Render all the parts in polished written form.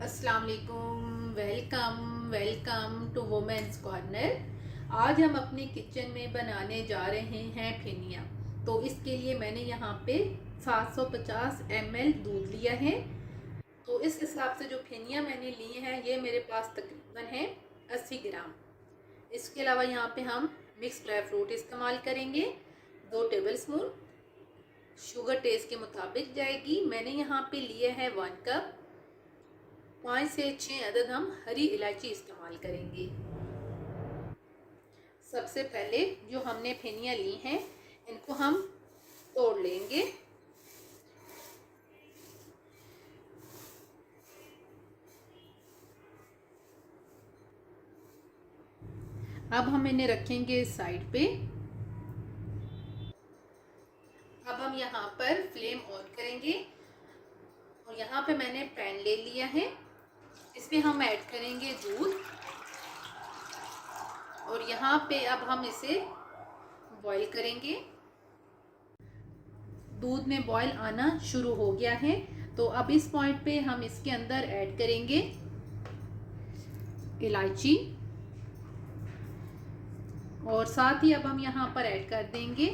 अस्सलाम वालेकुम, welcome to women's corner. आज हम अपनी किचन में बनाने जा रहे हैं फेनिया। तो इसके लिए मैंने यहाँ पे 750 ml दूध लिया है। तो इस हिसाब से जो फेनिया मैंने लिए हैं ये मेरे पास तकरीबन है 80 ग्राम। इसके अलावा यहाँ पे हम मिक्स ड्राई फ्रूट इस्तेमाल करेंगे 2 टेबल स्पून। शुगर टेस्ट के मुताबिक जाएगी। मैंने यहाँ पे लिए है 1 कप। 5 से 6 अदद हम हरी इलायची इस्तेमाल करेंगे। सबसे पहले जो हमने फेनिया ली हैं इनको हम तोड़ लेंगे। अब हम इन्हें रखेंगे साइड पे। अब हम यहाँ पर फ्लेम ऑन करेंगे और यहाँ पे मैंने पैन ले लिया है। इसमें हम ऐड करेंगे दूध और यहाँ पे अब हम इसे बॉईल करेंगे। दूध में बॉईल आना शुरू हो गया है। तो अब इस पॉइंट पे हम इसके अंदर ऐड करेंगे इलायची और साथ ही अब हम यहाँ पर ऐड कर देंगे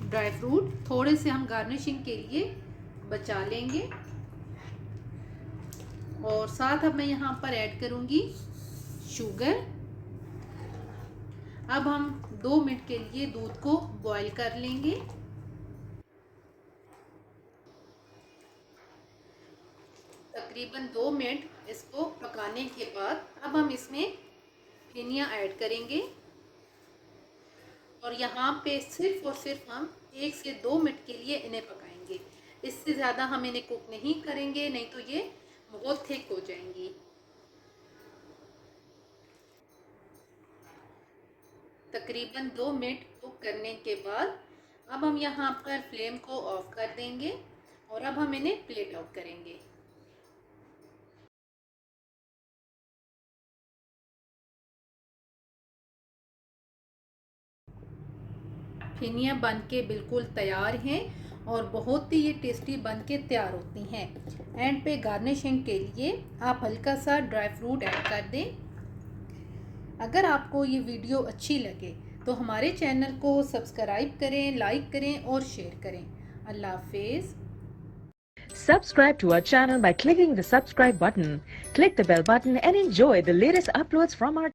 ड्राई फ्रूट। थोड़े से हम गार्निशिंग के लिए बचा लेंगे और साथ अब मैं यहाँ पर ऐड करूँगी शुगर। अब हम 2 मिनट के लिए दूध को बॉईल कर लेंगे। तकरीबन 2 मिनट इसको पकाने के बाद अब हम इसमें फेनिया ऐड करेंगे और यहाँ पे सिर्फ और सिर्फ हम 1 से 2 मिनट के लिए इन्हें पकाएंगे। इससे ज़्यादा हम इन्हें कुक नहीं करेंगे, नहीं तो ये बहुत थिक हो जाएंगी। तकरीबन 2 मिनट कुक करने के बाद अब हम यहाँ पर फ्लेम को ऑफ कर देंगे और अब हम इन्हें प्लेट आउट करेंगे। फेनिया बन के बिल्कुल तैयार हैं और बहुत ही ये टेस्टी बन के तैयार होती हैं। एंड पे गार्निशिंग के लिए आप हल्का सा ड्राई फ्रूट ऐड कर दें। अगर आपको ये वीडियो अच्छी लगे तो हमारे चैनल को सब्सक्राइब करें, लाइक करें और शेयर करें। अल्लाह हाफिज़। Subscribe to our channel by clicking the subscribe button. Click the bell button and enjoy the latest uploads from our